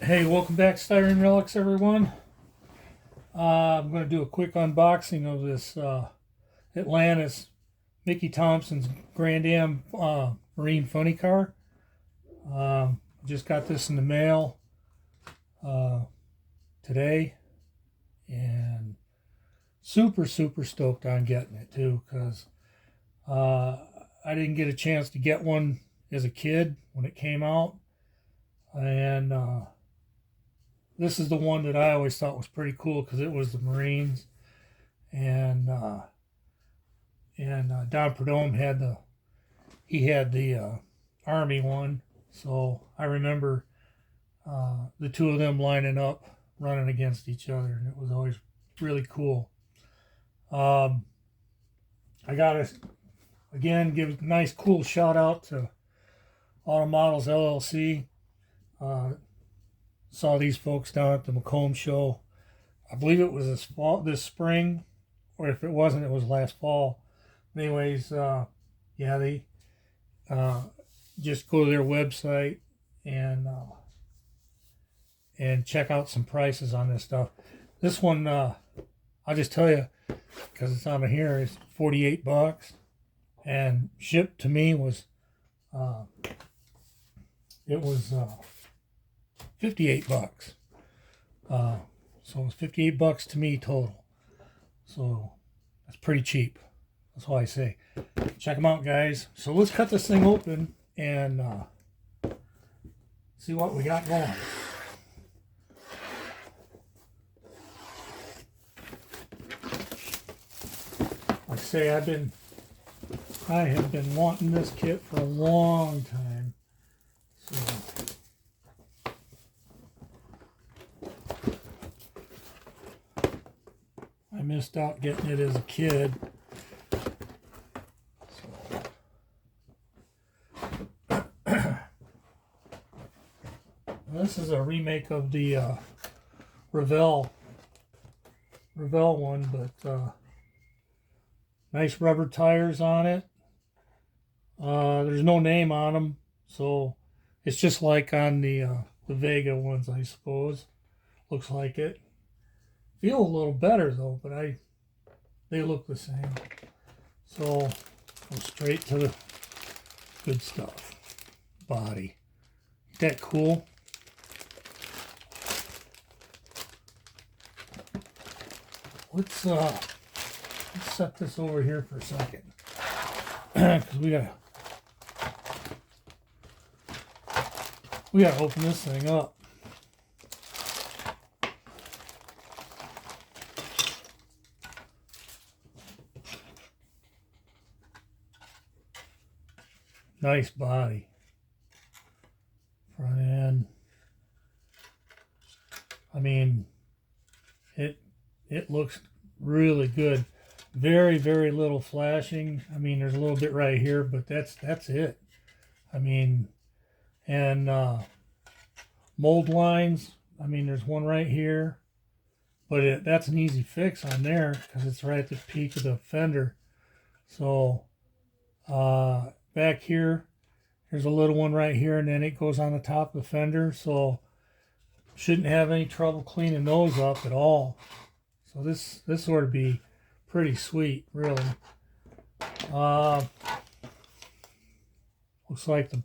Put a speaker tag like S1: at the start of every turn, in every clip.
S1: Hey, welcome back, Styrene Relics, everyone. I'm going to do a quick unboxing of this Atlantis Mickey Thompson's Grand AM Marine Funny Car. Just got this in the mail today, and super stoked on getting it too, because I didn't get a chance to get one as a kid when it came out, and this is the one that I always thought was pretty cool because it was the Marines, and Don Prudhomme had the Army one, so I remember the two of them lining up, running against each other, and it was always really cool. I gotta again give a nice cool shout out to Auto Models LLC. Saw these folks down at the Macomb show. I believe it was this spring, or if it wasn't, it was last fall. Anyways, yeah, they just go to their website and check out some prices on this stuff. This one, I'll just tell you, because it's on here, it's $48, and shipped to me was it was $58. So it was $58 to me total. So that's pretty cheap. That's why I say check them out, guys. So let's cut this thing open and see what we got going. Like I say, I have been wanting this kit for a long time. So I missed out getting it as a kid. This is a remake of the Revell one, but nice rubber tires on it. There's no name on them, so it's just like on the Vega ones, I suppose. Looks like it. Feel a little better though, but they look the same. So go straight to the good stuff. Body. Ain't that cool? Let's set this over here for a second, because we gotta open this thing up. Nice body. Front end. I mean, it looks really good. Very little flashing. I mean, there's a little bit right here, but that's it. I mean, and mold lines. I mean, there's one right here, but that's an easy fix on there because it's right at the peak of the fender. So back here, there's a little one right here, and then it goes on the top of the fender. So shouldn't have any trouble cleaning those up at all. So this ought to be pretty sweet, really. Looks like the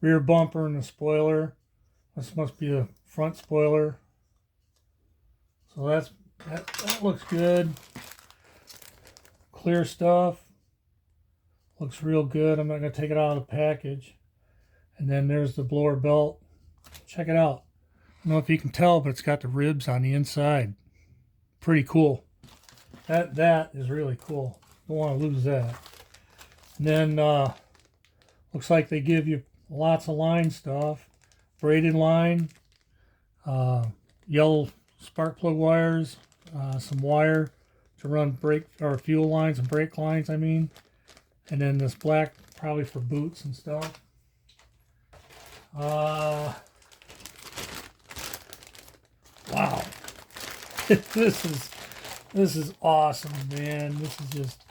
S1: rear bumper and the spoiler. This must be the front spoiler. So that looks good. Clear stuff. Looks real good. I'm not going to take it out of the package. And then there's the blower belt. Check it out. I don't know if you can tell, but it's got the ribs on the inside. Pretty cool. That is really cool. Don't want to lose that. And then looks like they give you lots of line stuff. Braided line, yellow spark plug wires, some wire to run brake or fuel lines and brake lines, I mean. And then this black, probably for boots and stuff. Wow. This is awesome, man. This is just,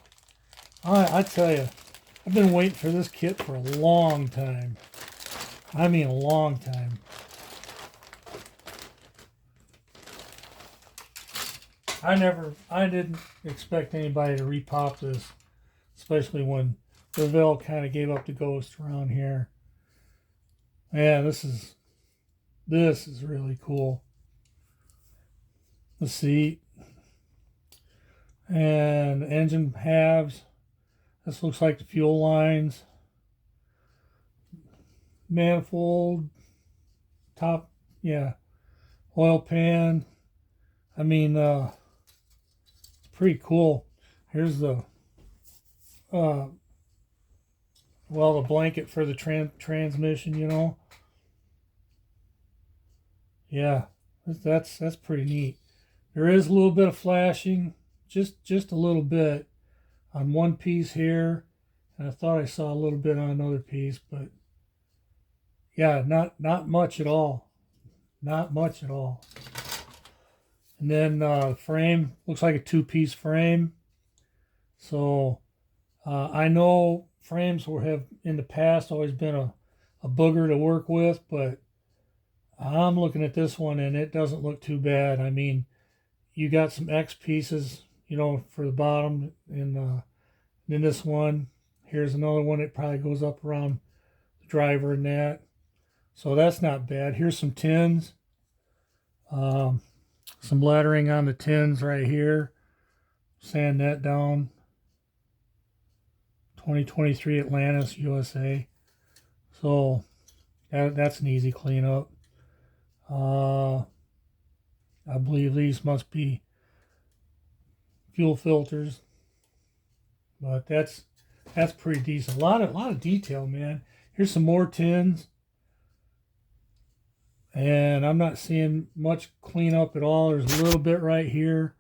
S1: I tell you, I've been waiting for this kit for a long time. I mean a long time. I didn't expect anybody to repop this, especially when Revell kind of gave up the ghost around here. Yeah, this is really cool. The seat and engine halves. This looks like the fuel lines. Manifold, top, yeah, oil pan. I mean, it's pretty cool. Here's the, well, the blanket for the transmission, you know. Yeah, that's pretty neat. There is a little bit of flashing, just a little bit on one piece here, and I thought I saw a little bit on another piece, but yeah, not much at all. Not much at all. And then frame looks like a two-piece frame. So I know frames have in the past always been a booger to work with, but I'm looking at this one and it doesn't look too bad. I mean, you got some X pieces, you know, for the bottom, and then this one. Here's another one. It probably goes up around the driver and that. So that's not bad. Here's some tins. Some lettering on the tins right here. Sand that down. 2023 Atlantis, USA. So that's an easy cleanup. I believe these must be fuel filters, but that's pretty decent. A lot of detail, man. Here's some more tins, and I'm not seeing much cleanup at all. There's a little bit right here,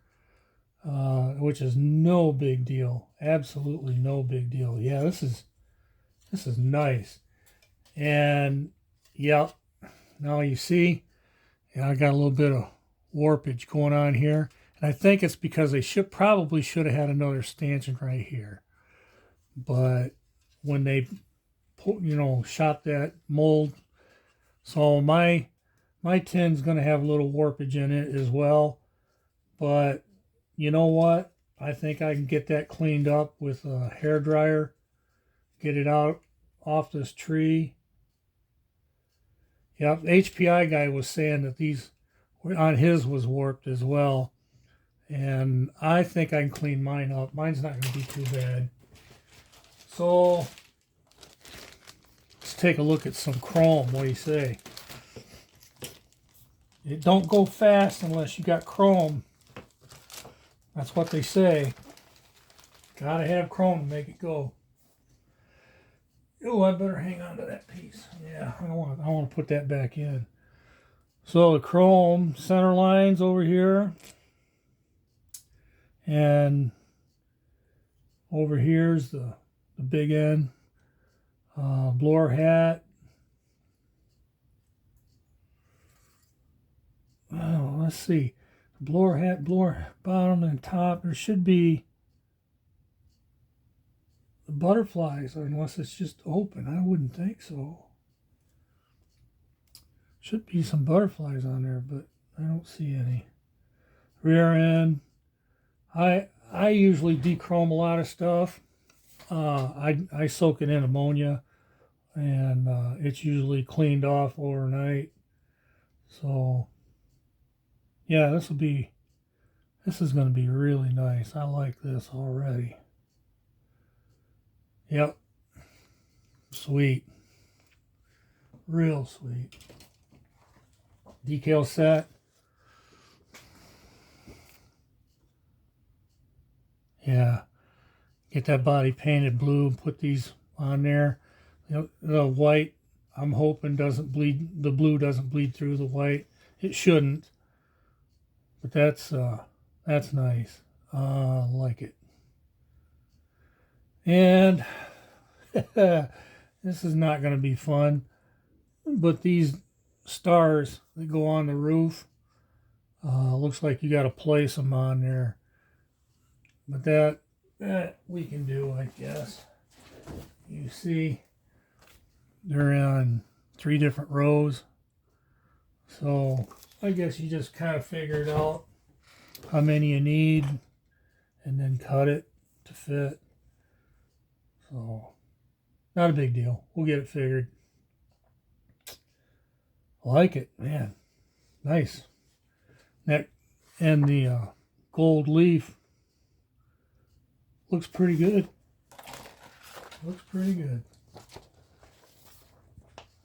S1: which is no big deal. Absolutely no big deal. Yeah, this is nice. And yeah, now you see, yeah, I got a little bit of warpage going on here, and I think it's because they probably should have had another stanchion right here, but when they shot that mold, so my tin's going to have a little warpage in it as well. But you know what? I think I can get that cleaned up with a hair dryer. Get it out off this tree. Yeah, the HPI guy was saying that these on his was warped as well. And I think I can clean mine up. Mine's not going to be too bad. So let's take a look at some chrome. What do you say? It don't go fast unless you got chrome. That's what they say. Gotta have chrome to make it go. Oh, I better hang on to that piece. Yeah, I want to put that back in. So the chrome center lines over here, and over here's the big end. Blower hat. Oh, let's see. Blower hat, blower bottom and top. There should be the butterflies, unless it's just open. I wouldn't think so. Should be some butterflies on there, but I don't see any. Rear end. I usually dechrome a lot of stuff. I soak it in ammonia, and it's usually cleaned off overnight. So yeah, this is going to be really nice. I like this already. Yep. Sweet. Real sweet. Decal set. Yeah. Get that body painted blue and put these on there. The white, I'm hoping doesn't bleed, the blue doesn't bleed through the white. It shouldn't. But that's nice. I like it. And this is not going to be fun, but these stars that go on the roof, looks like you got to place them on there. But that we can do, I guess. You see, they're on 3 different rows. So I guess you just kind of figure it out how many you need, and then cut it to fit. So, not a big deal. We'll get it figured. I like it, man. Nice. That and the gold leaf looks pretty good. Looks pretty good.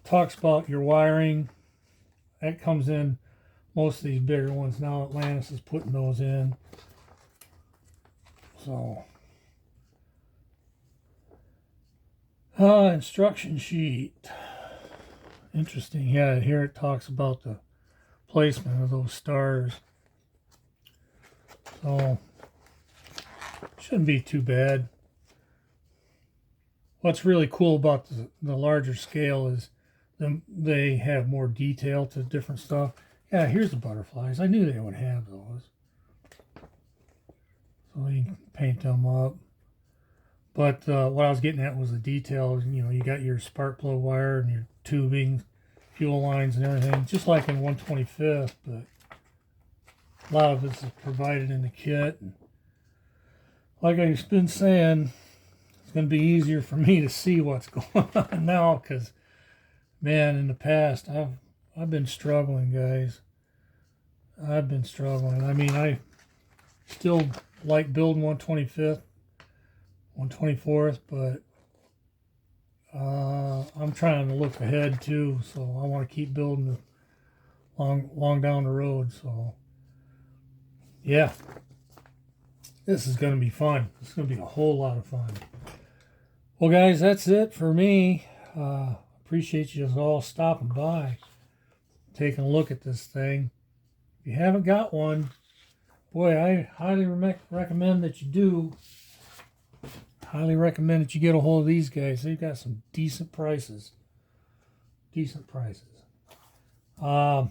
S1: Talks about your wiring. That comes in most of these bigger ones now. Atlantis is putting those in. So, instruction sheet. Interesting. Yeah, here it talks about the placement of those stars. So, shouldn't be too bad. What's really cool about the larger scale is they have more detail to different stuff. Yeah, here's the butterflies. I knew they would have those. So you can paint them up. But what I was getting at was the details. You know, you got your spark plug wire and your tubing, fuel lines and everything, just like in 125th, but a lot of this is provided in the kit. And like I've been saying, it's going to be easier for me to see what's going on now because, man, in the past, I've been struggling, guys. I've been struggling. I mean, I still like building 125th, 124th, but I'm trying to look ahead too, so I want to keep building long down the road. So, yeah, this is going to be fun. It's going to be a whole lot of fun. Well, guys, that's it for me. Appreciate you all stopping by, taking a look at this thing. If you haven't got one, boy, I highly recommend that you do. Highly recommend that you get a hold of these guys. They've got some decent prices. Decent prices. So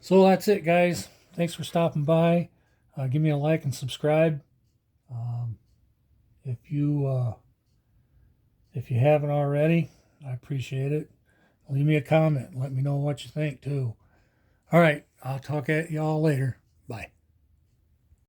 S1: that's it, guys. Thanks for stopping by. Give me a like and subscribe. If you haven't already, I appreciate it. Leave me a comment. Let me know what you think too. All right, I'll talk at y'all later.